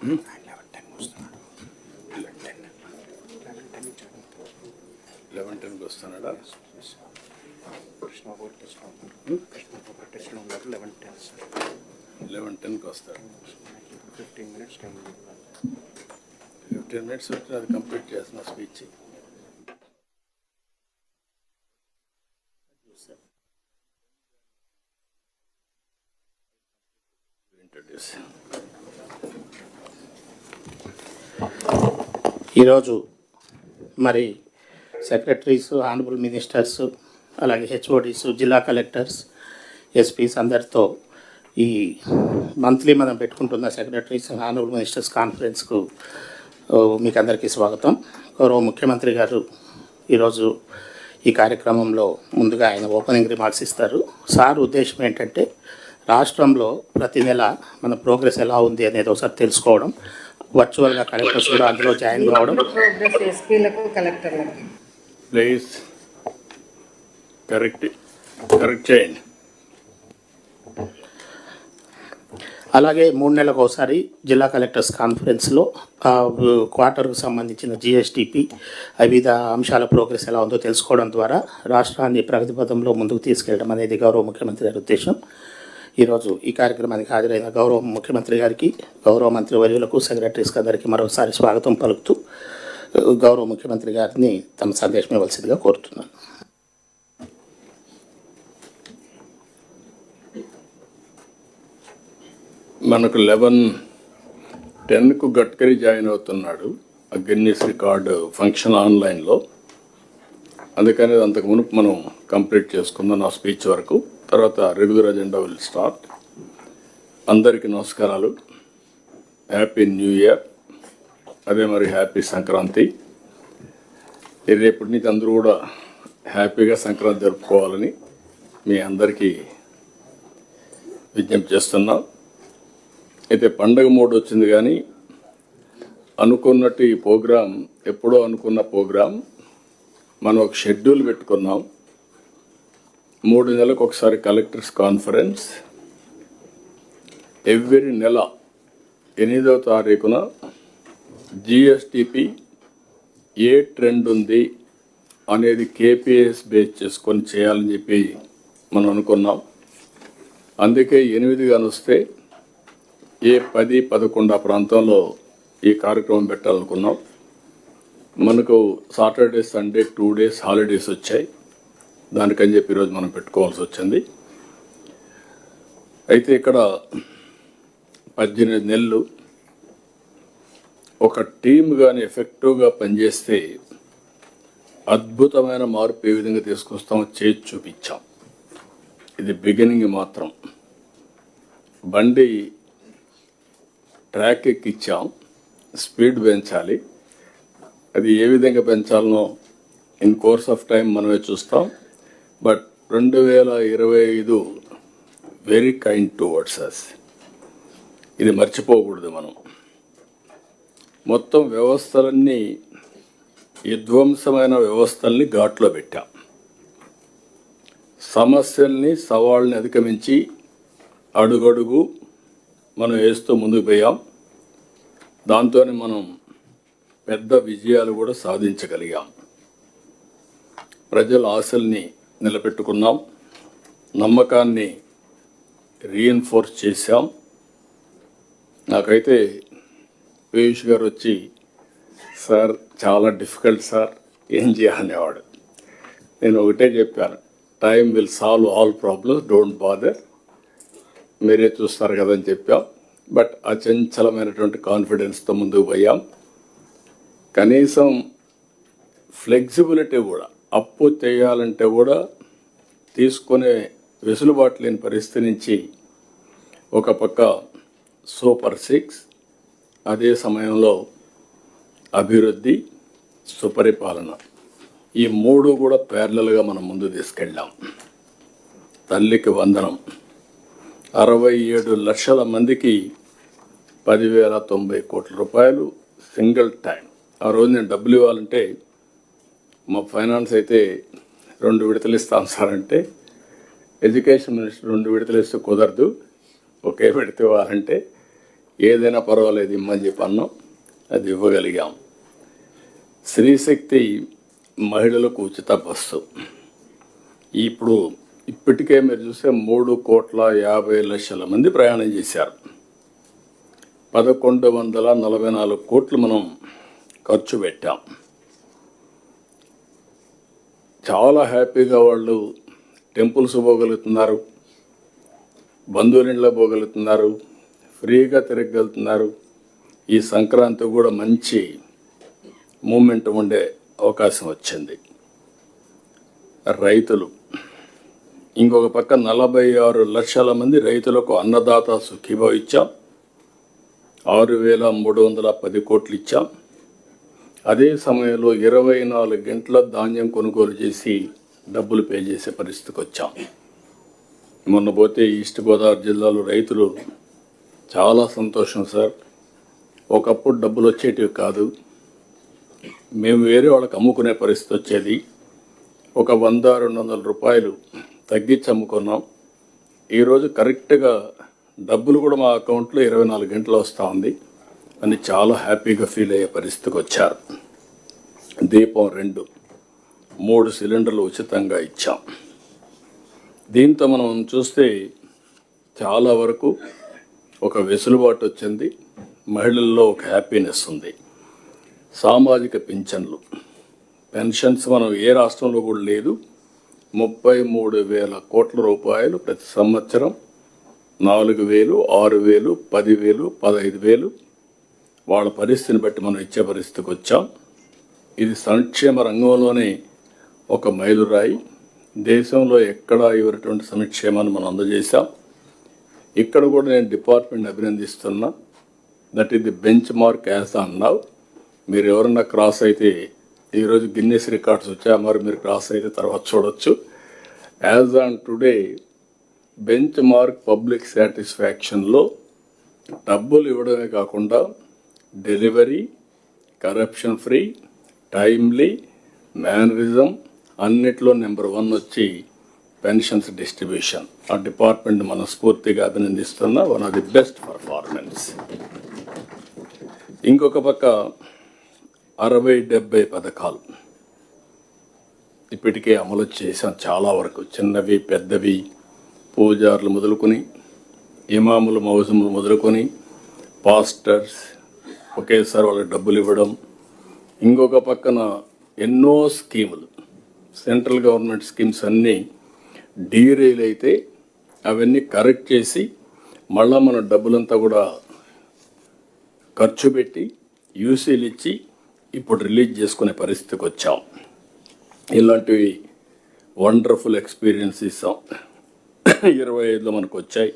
11:10కి వస్తున్నాడా? కృష్ణబాబు టెస్ట్లో ఉన్నారు. 11:10కి వస్తాడు. 15 minutes టైం. 15 minutes వచ్చి అది కంప్లీట్ చేస్తున్నా స్పీచ్. ఈరోజు మరి సెక్రటరీస్, ఆనరబుల్ మినిస్టర్స్, అలాగే హెచ్ఓడీస్, జిల్లా కలెక్టర్స్, ఎస్పీస్ అందరితో ఈ మంత్లీ మనం పెట్టుకుంటున్న సెక్రటరీస్, ఆనరబుల్ మినిస్టర్స్ కాన్ఫరెన్స్కు మీకు అందరికీ స్వాగతం. గౌరవ ముఖ్యమంత్రి గారు ఈరోజు ఈ కార్యక్రమంలో ముందుగా ఆయన ఓపెనింగ్ రిమార్క్స్ ఇస్తారు. సార్ ఉద్దేశం ఏంటంటే రాష్ట్రంలో ప్రతి నెల మన ప్రోగ్రెస్ ఎలా ఉంది అనేది ఒకసారి తెలుసుకోవడం, వర్చువల్గా కలెక్టర్స్ కూడా అందులో జాయిన్ కావడం. ప్లీజ్ కరెక్ట్ చేయండి. అలాగే 3 నెలలకు ఒకసారి జిల్లా కలెక్టర్స్ కాన్ఫరెన్స్లో క్వార్టర్కు సంబంధించిన జిఎస్టిపి వివిధ అంశాల ప్రోగ్రెస్ ఎలా ఉందో తెలుసుకోవడం ద్వారా రాష్ట్రాన్ని ప్రగతి పథంలో ముందుకు తీసుకెళ్ళడం అనేది గౌరవ ముఖ్యమంత్రి గారి ఉద్దేశం. ఈరోజు ఈ కార్యక్రమానికి హాజరైన గౌరవ ముఖ్యమంత్రి గారికి, గౌరవ మంత్రివర్యులకు, సెక్రటరీస్కి అందరికీ మరొకసారి స్వాగతం పలుకుతూ గౌరవ ముఖ్యమంత్రి గారిని తమ సందేశం ఇవ్వాల్సిందిగా కోరుతున్నాను. మనకు 11:10కు గడ్కరీ జాయిన్ అవుతున్నాడు ఆ గిన్నీస్ రికార్డు ఫంక్షన్ ఆన్లైన్లో. అందుకని అంతకు మునుపు మనం కంప్లీట్ చేసుకుందాం నా స్పీచ్ వరకు. తర్వాత రెగ్యులర్ అజెండా విల్ స్టార్ట్. అందరికీ నమస్కారాలు. హ్యాపీ న్యూ ఇయర్, అదే మరి హ్యాపీ సంక్రాంతి. రేపటి నుంచి అందరూ కూడా హ్యాపీగా సంక్రాంతి జరుపుకోవాలని మీ అందరికీ విజ్ఞప్తి చేస్తున్నాం. అయితే పండగ మోడ్ వచ్చింది, కానీ అనుకున్నట్టు ఈ ప్రోగ్రాం ఎప్పుడో అనుకున్న ప్రోగ్రాం మనం ఒక షెడ్యూల్ పెట్టుకున్నాం. 3 నెలలకు ఒకసారి కలెక్టర్స్ కాన్ఫరెన్స్, ఎవ్రీ నెల 8వ తారీఖున జిఎస్టిపి ఏ ట్రెండ్ ఉంది అనేది కేపీఎస్ బేస్ చేసుకొని చేయాలని చెప్పి మనం అనుకున్నాం. అందుకే 8 కానొస్తే ఏ 10, 11 ఆ ప్రాంతంలో ఈ కార్యక్రమం పెట్టాలనుకున్నాం. మనకు సాటర్డే, సండే 2 days హాలిడేస్ వచ్చాయి. దానికని చెప్పి ఈరోజు మనం పెట్టుకోవాల్సి వచ్చింది. అయితే ఇక్కడ 18 నెలలు ఒక టీమ్ కానీ ఎఫెక్టివ్గా పనిచేస్తే అద్భుతమైన మార్పు ఏ విధంగా తీసుకొస్తామో చేసి చూపించాం. ఇది బిగినింగ్ మాత్రం. బండి ట్రాక్ ఎక్కిచ్చాం, స్పీడ్ పెంచాలి. అది ఏ విధంగా పెంచాలనో ఇన్ కోర్స్ ఆఫ్ టైం మనమే చూస్తాం. But 2025 very kind towards us. ఇది మర్చిపోకూడదు. మనం మొత్తం వ్యవస్థలన్నీ, విధ్వంసమైన వ్యవస్థల్ని ఘాట్లో పెట్టాం. సమస్యల్ని, సవాళ్ళని అధిగమించి అడుగడుగు మనం వేస్తూ ముందుకు పోయాం. దాంతోనే మనం పెద్ద విజయాలు కూడా సాధించగలిగాం. ప్రజల ఆశల్ని నిలబెట్టుకున్నాం, నమ్మకాన్ని రీఎన్ఫోర్స్ చేశాం. నాకైతే పీయూష్ గారు వచ్చి, సార్ చాలా డిఫికల్ట్ సార్, ఏం చేయాలనేవాడు. నేను ఒకటే చెప్పాను, time will solve all problems, don't bother, మీరే చూస్తారు కదని చెప్పాం. బట్ అచంచలమైనటువంటి కాన్ఫిడెన్స్తో ముందుకు పోయాం. కనీసం ఫ్లెక్సిబిలిటీ కూడా, అప్పు చేయాలంటే కూడా తీసుకునే వెసులుబాటు లేని పరిస్థితి నుంచి ఒక పక్క సూపర్ 6, అదే సమయంలో అభివృద్ధి, సుపరిపాలన, ఈ 3 కూడా ప్యారలల్గా మనం ముందు తీసుకెళ్ళాం. తల్లికి వందనం. 67 లక్షల మందికి 10,090 కోట్ల రూపాయలు సింగిల్ టైం. ఆ రోజు నేను డబ్బులు ఇవ్వాలంటే మా ఫైనాన్స్ అయితే 2 విడతలు ఇస్తాం సార్ అంటే, ఎడ్యుకేషన్ మినిస్టర్ 2 విడతలు ఇస్తే కుదరదు, ఒకే విడత ఇవ్వాలంటే ఏదైనా పర్వాలేదు ఇమ్మని చెప్పి అన్నాం, అది ఇవ్వగలిగాం. స్త్రీశక్తి మహిళలకు ఉచిత బస్సు ఇప్పుడు ఇప్పటికే మీరు చూస్తే 3,50,00,000 మంది ప్రయాణం చేశారు. 1,144 కోట్లు మనం ఖర్చు పెట్టాం. చాలా హ్యాపీగా వాళ్ళు టెంపుల్స్ పోగలుగుతున్నారు, బంధువులింట్లో పోగలుగుతున్నారు, ఫ్రీగా తిరగలుగుతున్నారు. ఈ సంక్రాంతి కూడా మంచి మూమెంట్ ఉండే అవకాశం వచ్చింది. రైతులు ఇంకొక పక్క 46 లక్షల మంది రైతులకు అన్నదాత సుఖీభావ ఇచ్చాం, 6,310 కోట్లు ఇచ్చాం. అదే సమయంలో 24 గంటల ధాన్యం కొనుగోలు చేసి డబ్బులు పే చేసే పరిస్థితికి వచ్చాం. మొన్న పోతే ఈస్ట్ గోదావరి జిల్లాలో రైతులు చాలా సంతోషం సార్, ఒకప్పుడు డబ్బులు వచ్చేటివి కాదు, మేము వేరే వాళ్ళకి అమ్ముకునే పరిస్థితి వచ్చేది, ఒక 100-200 రూపాయలు తగ్గించి అమ్ముకున్నాం. ఈరోజు కరెక్ట్గా డబ్బులు కూడా మా అకౌంట్లో 24 గంటలు వస్తూ ఉంది అని చాలా హ్యాపీగా ఫీల్ అయ్యే పరిస్థితికి వచ్చారు. దీపం 2 3 సిలిండర్లు ఉచితంగా ఇచ్చాం. దీంతో మనం చూస్తే చాలా వరకు ఒక వెసులుబాటు వచ్చింది, మహిళల్లో ఒక హ్యాపీనెస్ ఉంది. సామాజిక పింఛన్లు పెన్షన్స్ మనం ఏ రాష్ట్రంలో కూడా లేదు, 33,000 కోట్ల రూపాయలు ప్రతి సంవత్సరం, 4,000, 6,000, 10,000, 15,000 వాళ్ళ పరిస్థితిని బట్టి మనం ఇచ్చే పరిస్థితికి వచ్చాం. ఇది సంక్షేమ రంగంలోనే ఒక మైలురాయి. దేశంలో ఎక్కడా ఇవ్వనటువంటి సంక్షేమాన్ని మనం అందజేశాం. ఇక్కడ కూడా నేను డిపార్ట్మెంట్ అభినందిస్తున్నా. That is the benchmark as on now. మీరు ఎవరన్నా క్రాస్ అయితే ఈరోజు గిన్నెస్ రికార్డ్స్ వచ్చా, మరి మీరు క్రాస్ అయితే తర్వాత చూడొచ్చు. As on today benchmark public సాటిస్ఫాక్షన్లో డబ్బులు ఇవ్వడమే కాకుండా delivery, corruption free, timely, mannerism అన్నిట్లో నెంబర్ 1 వచ్చి పెన్షన్స్ డిస్ట్రిబ్యూషన్. ఆ డిపార్ట్మెంట్ మనస్ఫూర్తిగా అభినందిస్తున్న one of the best performance. ఇంకొక పక్క 60-70 పథకాలు ఇప్పటికే అమలు చేశాం. చాలా వరకు చిన్నవి పెద్దవి, పూజారులు మొదలుకొని, ఇమాములు మౌజములు మొదలుకొని, పాస్టర్స్ ఒకేసారి వాళ్ళకి డబ్బులు ఇవ్వడం. ఇంకొక పక్కన ఎన్నో స్కీములు, సెంట్రల్ గవర్నమెంట్ స్కీమ్స్ అన్నీ డీరైల్ అయితే అవన్నీ కరెక్ట్ చేసి మళ్ళా మన డబ్బులంతా కూడా ఖర్చు పెట్టి యూసీలు ఇచ్చి ఇప్పుడు రిలీజ్ చేసుకునే పరిస్థితికి వచ్చాం. ఇలాంటివి వండర్ఫుల్ ఎక్స్పీరియన్స్ ఇస్తాం. 25లో మనకు వచ్చాయి.